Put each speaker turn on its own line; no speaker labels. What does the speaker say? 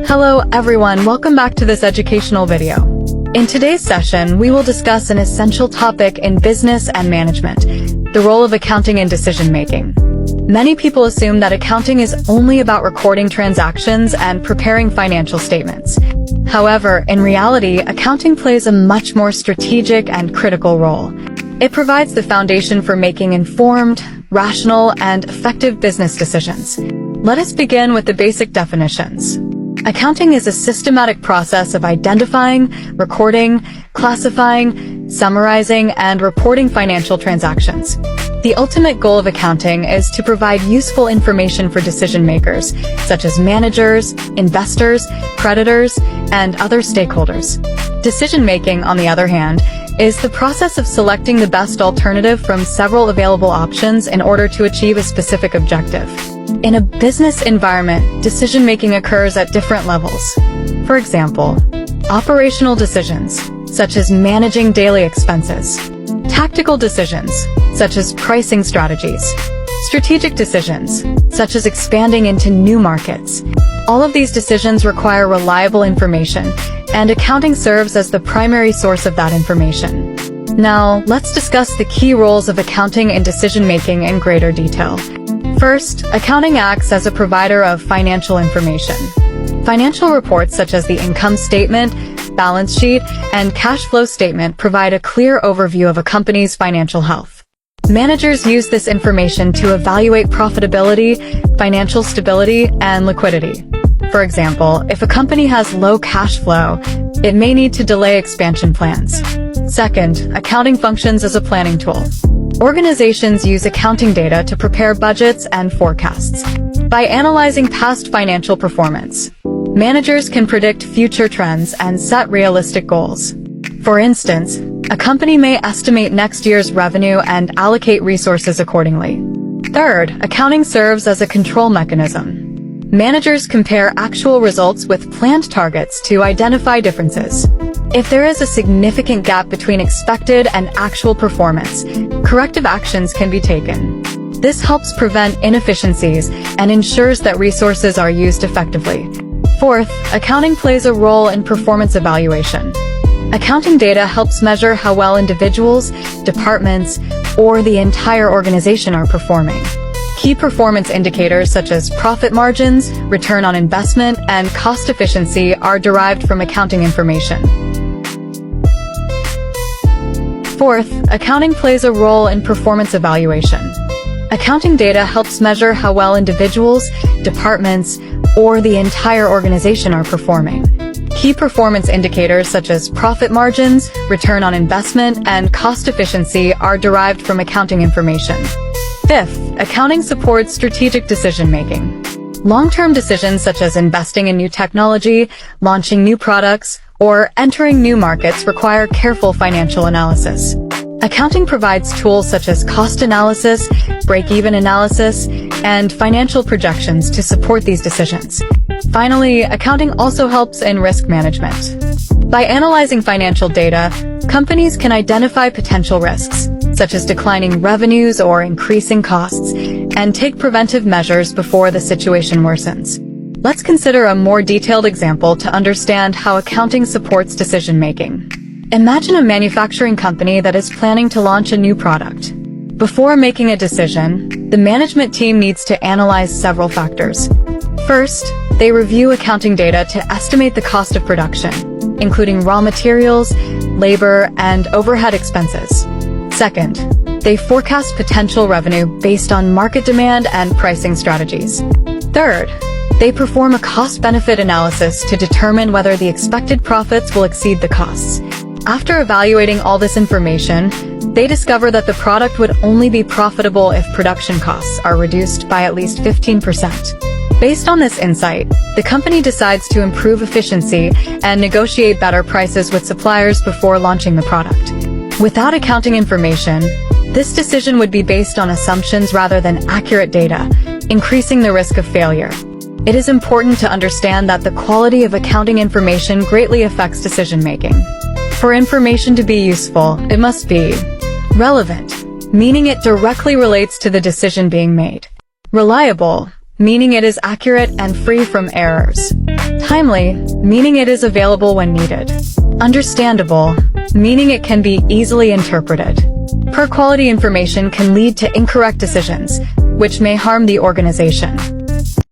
Hello everyone, welcome back to this educational video. In today's session, we will discuss an essential topic in business and management, the role of accounting in decision-making. Many people assume that accounting is only about recording transactions and preparing financial statements. However, in reality, accounting plays a much more strategic and critical role. It provides the foundation for making informed, rational, and effective business decisions. Let us begin with the basic definitions. Accounting is a systematic process of identifying, recording, classifying, summarizing, and reporting financial transactions. The ultimate goal of accounting is to provide useful information for decision makers, such as managers, investors, creditors, and other stakeholders. Decision-making, on the other hand, is the process of selecting the best alternative from several available options in order to achieve a specific objective. In a business environment, decision-making occurs at different levels. For example, operational decisions, such as managing daily expenses. Tactical decisions, such as pricing strategies. Strategic decisions, such as expanding into new markets. All of these decisions require reliable information, and accounting serves as the primary source of that information. Now, let's discuss the key roles of accounting in decision-making in greater detail. First, accounting acts as a provider of financial information. Financial reports such as the income statement, balance sheet, and cash flow statement provide a clear overview of a company's financial health. Managers use this information to evaluate profitability, financial stability, and liquidity. For example, if a company has low cash flow, it may need to delay expansion plans. Second, accounting functions as a planning tool. Organizations use accounting data to prepare budgets and forecasts. By analyzing past financial performance, managers can predict future trends and set realistic goals. For instance, a company may estimate next year's revenue and allocate resources accordingly. Third, accounting serves as a control mechanism. Managers compare actual results with planned targets to identify differences. If there is a significant gap between expected and actual performance, corrective actions can be taken. This helps prevent inefficiencies and ensures that resources are used effectively. Fourth, accounting plays a role in performance evaluation. Accounting data helps measure how well individuals, departments, or the entire organization are performing. Key performance indicators such as profit margins, return on investment, and cost efficiency are derived from accounting information. Fourth, accounting plays a role in performance evaluation. Accounting data helps measure how well individuals, departments, or the entire organization are performing. Key performance indicators such as profit margins, return on investment, and cost efficiency are derived from accounting information. Fifth, accounting supports strategic decision-making. Long-term decisions such as investing in new technology, launching new products, or entering new markets require careful financial analysis. Accounting provides tools such as cost analysis, break-even analysis, and financial projections to support these decisions. Finally, accounting also helps in risk management. By analyzing financial data, companies can identify potential risks, such as declining revenues or increasing costs, and take preventive measures before the situation worsens. Let's consider a more detailed example to understand how accounting supports decision-making. Imagine a manufacturing company that is planning to launch a new product. Before making a decision, the management team needs to analyze several factors. First, they review accounting data to estimate the cost of production, including raw materials, labor, and overhead expenses. Second, they forecast potential revenue based on market demand and pricing strategies. Third, they perform a cost-benefit analysis to determine whether the expected profits will exceed the costs. After evaluating all this information, they discover that the product would only be profitable if production costs are reduced by at least 15%. Based on this insight, the company decides to improve efficiency and negotiate better prices with suppliers before launching the product. Without accounting information, this decision would be based on assumptions rather than accurate data, increasing the risk of failure. It is important to understand that the quality of accounting information greatly affects decision-making. For information to be useful, it must be relevant, meaning it directly relates to the decision being made. Reliable, meaning it is accurate and free from errors. Timely, meaning it is available when needed. Understandable, meaning it can be easily interpreted. Poor quality information can lead to incorrect decisions, which may harm the organization.